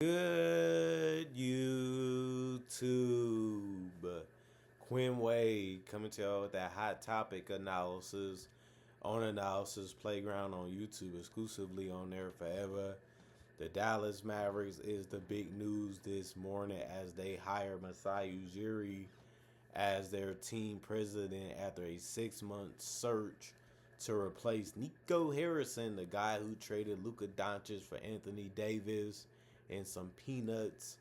Good YouTube. Quinn Wade coming to y'all with that hot topic analysis on Analysis Playground on YouTube, exclusively on there forever. The Dallas Mavericks is the big news this morning as they hire Masai Ujiri as their team president after a 6-month search to replace Nico Harrison, the guy who traded Luka Doncic for Anthony Davis and some peanuts.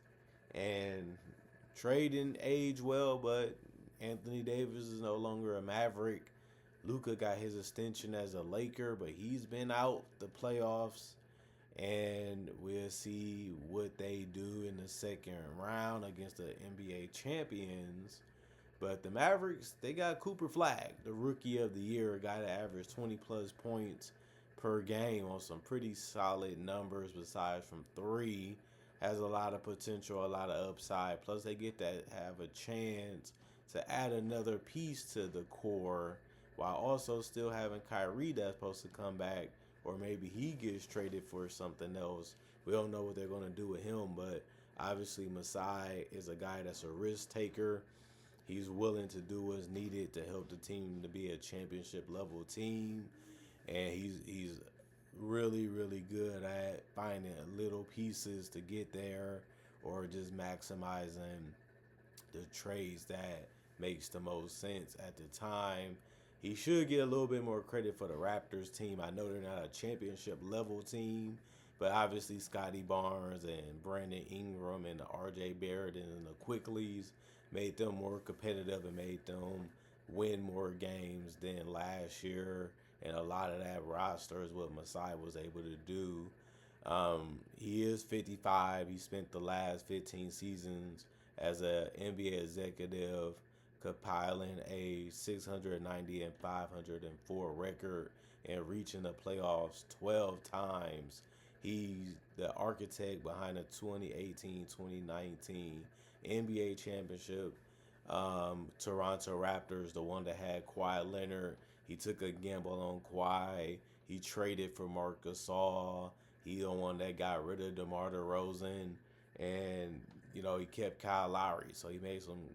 And trading aged well, but Anthony Davis is no longer a Maverick. Luka got his extension as a Laker, but he's been out the playoffs. And we'll see what they do in the second round against the NBA champions. But the Mavericks, they got Cooper Flag, the rookie of the year, a guy that averaged 20 plus points per game on some pretty solid numbers besides from three. Has a lot of potential, a lot of upside. Plus, they get to have a chance to add another piece to the core while also still having Kyrie that's supposed to come back, or maybe he gets traded for something else. We don't know what they're going to do with him, but obviously Masai is a guy that's a risk taker. He's willing to do what's needed to help the team to be a championship level team, and he's really good at finding little pieces to get there, or just maximizing the trades that makes the most sense at the time. He should get a little bit more credit for the Raptors team. I know they're not a championship level team, but obviously Scotty Barnes and Brandon Ingram and the RJ Barrett and the Quickleys made them more competitive and made them win more games than last year. And a lot of that roster is what Masai was able to do. He is 55. He spent the last 15 seasons as an NBA executive, compiling a 690 and 504 record and reaching the playoffs 12 times. He's the architect behind the 2018-2019 NBA championship. Toronto Raptors, the one that had Kawhi Leonard. He took a gamble on Kawhi. He traded for Marc Gasol. He the one that got rid of DeMar DeRozan. And, he kept Kyle Lowry. So he made some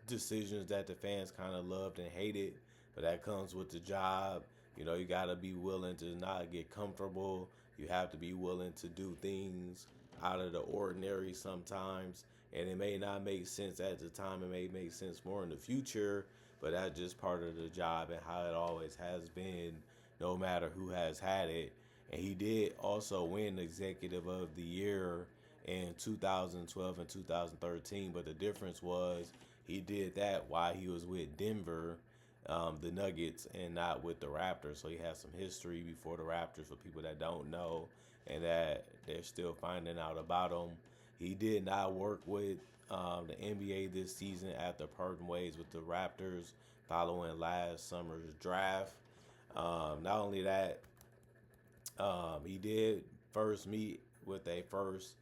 decisions that the fans kind of loved and hated. But that comes with the job. You got to be willing to not get comfortable. You have to be willing to do things out of the ordinary sometimes. And it may not make sense at the time. It may make sense more in the future. But that's just part of the job and how it always has been, no matter who has had it. And he did also win Executive of the Year in 2012 and 2013. But the difference was he did that while he was with Denver, the Nuggets, and not with the Raptors. So he has some history before the Raptors for people that don't know and that they're still finding out about him. He did not work with the NBA this season after parting ways with the Raptors following last summer's draft. Not only that, he did first meet with a first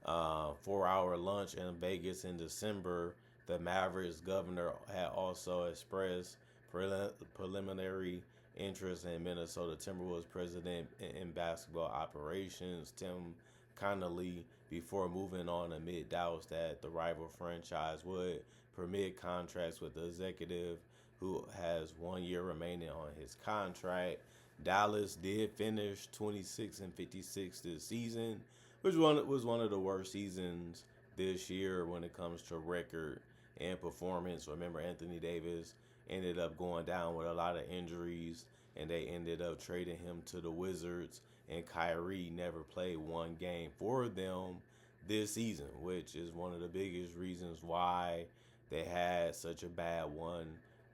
4-hour lunch in Vegas in December. The Mavericks governor had also expressed preliminary interest in Minnesota Timberwolves president in basketball operations, Tim Connolly, before moving on amid doubts that the rival franchise would permit contracts with the executive who has 1 year remaining on his contract. Dallas did finish 26-56 this season, which was one of the worst seasons this year when it comes to record and performance. Remember, Anthony Davis ended up going down with a lot of injuries, and they ended up trading him to the Wizards, and Kyrie never played one game for them this season, which is one of the biggest reasons why they had such a bad one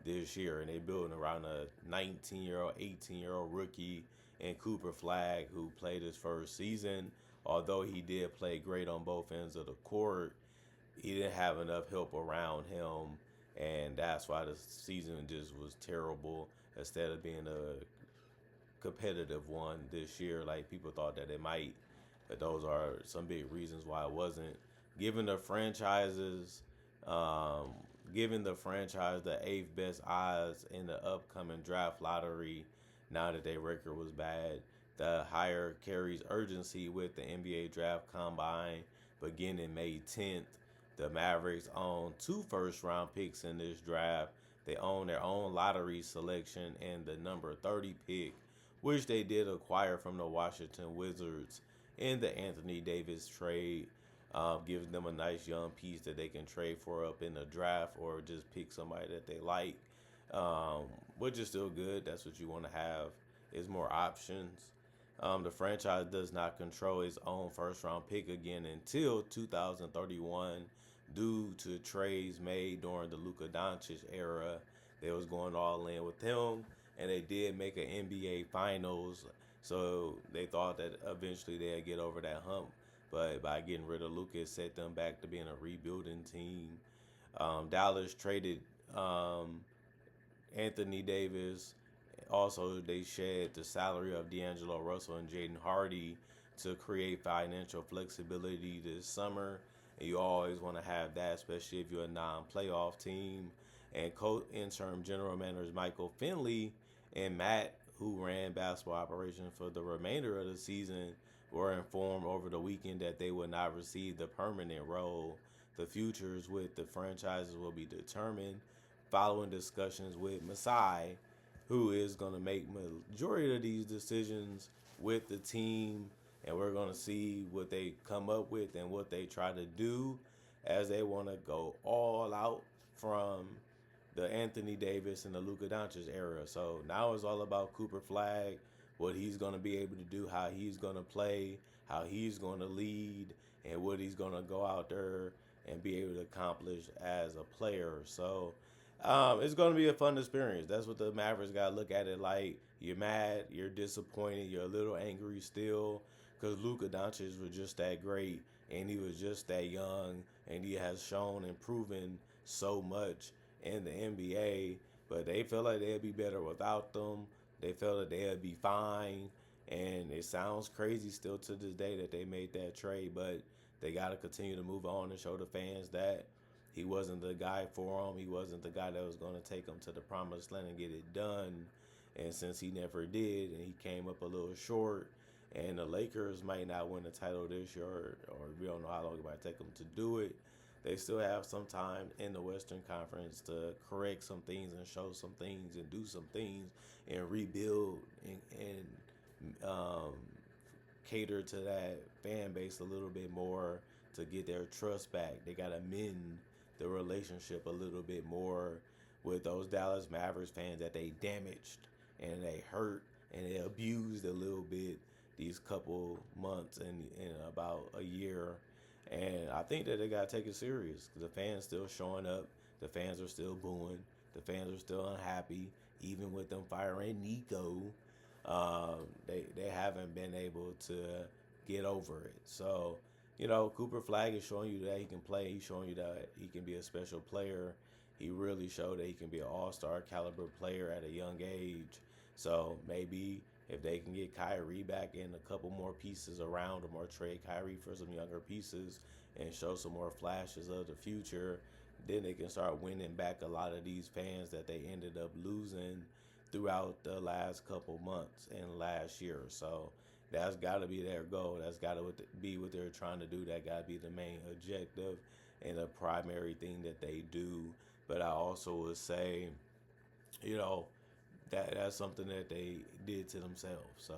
this year. And they building around a 19-year-old, 18-year-old rookie in Cooper Flag, who played his first season. Although he did play great on both ends of the court, he didn't have enough help around him, and that's why the season just was terrible instead of being a competitive one this year like people thought that it might. But those are some big reasons why it wasn't. Given the franchises, giving the franchise the 8th best odds in the upcoming draft lottery, now that their record was bad, The hire carries urgency with the NBA draft combine beginning May 10th. The Mavericks own two first round picks in this draft. They own their own lottery selection and the number 30 pick, which they did acquire from the Washington Wizards in the Anthony Davis trade. Gives them a nice young piece that they can trade for up in the draft or just pick somebody that they like, um, which is still good. That's what you want to have, is more options. The franchise does not control its own first round pick again until 2031 due to trades made during the Luka Doncic era. They was going all in with him, and they did make an NBA Finals, so they thought that eventually they'd get over that hump. But by getting rid of Luka, it set them back to being a rebuilding team. Dallas traded Anthony Davis. Also, they shed the salary of D'Angelo Russell and Jaden Hardy to create financial flexibility this summer. And you always want to have that, especially if you're a non-playoff team. And interim general managers Michael Finley and Matt, who ran basketball operations for the remainder of the season, were informed over the weekend that they would not receive the permanent role. The futures with the franchises will be determined following discussions with Masai, who is going to make majority of these decisions with the team, and we're going to see what they come up with and what they try to do, as they want to go all out from the Anthony Davis and the Luka Doncic era. So now it's all about Cooper Flag, what he's going to be able to do, how he's going to play, how he's going to lead, and what he's going to go out there and be able to accomplish as a player. So it's going to be a fun experience. That's what the Mavericks got to look at it like. You're mad, you're disappointed, you're a little angry still, because Luka Doncic was just that great, and he was just that young, and he has shown and proven so much in the NBA. But they felt like they'd be better without them. They felt that they'd be fine, and it sounds crazy still to this day that they made that trade, but they got to continue to move on and show the fans that he wasn't the guy for them. He wasn't the guy that was going to take them to the promised land and get it done. And since he never did, and he came up a little short, and the Lakers might not win the title this year, or we don't know how long it might take them to do it, they still have some time in the Western Conference to correct some things and show some things and do some things and rebuild and cater to that fan base a little bit more to get their trust back. They got to mend the relationship a little bit more with those Dallas Mavericks fans that they damaged and they hurt and they abused a little bit these couple months and in about a year. And I think that they got to take it serious. The fans still showing up. The fans are still booing. The fans are still unhappy. Even with them firing Nico, they haven't been able to get over it. So, Cooper Flag is showing you that he can play. He's showing you that he can be a special player. He really showed that he can be an all-star caliber player at a young age. So maybe if they can get Kyrie back in a couple more pieces around him, or trade Kyrie for some younger pieces and show some more flashes of the future, then they can start winning back a lot of these fans that they ended up losing throughout the last couple months and last year. So that's got to be their goal. That's got to be what they're trying to do. That got to be the main objective and the primary thing that they do. But I also would say, that's something that they did to themselves. So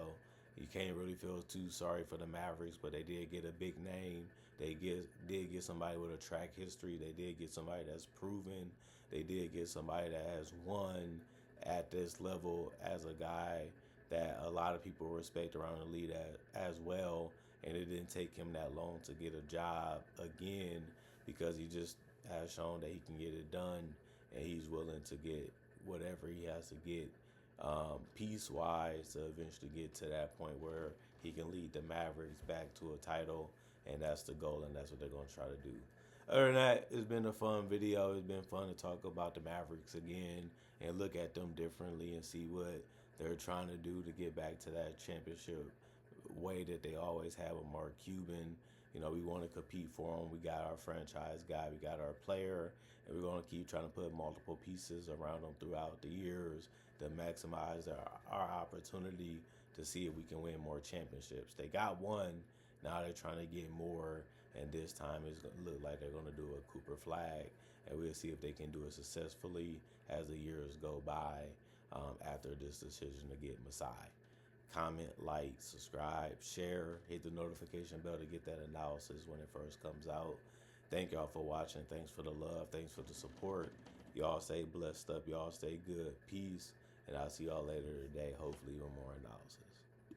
you can't really feel too sorry for the Mavericks, but they did get a big name. They did get somebody with a track history. They did get somebody that's proven. They did get somebody that has won at this level as a guy that a lot of people respect around the league as well. And it didn't take him that long to get a job again, because he just has shown that he can get it done, and he's willing to get whatever he has to get piece-wise to eventually get to that point where he can lead the Mavericks back to a title, and that's the goal, and that's what they're going to try to do. Other than that, it's been a fun video. It's been fun to talk about the Mavericks again and look at them differently and see what they're trying to do to get back to that championship way that they always have with Mark Cuban. We want to compete for them. We got our franchise guy, we got our player, and we're going to keep trying to put multiple pieces around them throughout the years to maximize our opportunity to see if we can win more championships. They got one. Now they're trying to get more, and this time it's going to look like they're going to do a Cooper flag, and we'll see if they can do it successfully as the years go by after this decision to get Masai. Comment, like, subscribe, share, hit the notification bell to get that analysis when it first comes out. Thank y'all for watching. Thanks for the love. Thanks for the support. Y'all stay blessed up. Y'all stay good. Peace. And I'll see y'all later today, hopefully with more analysis.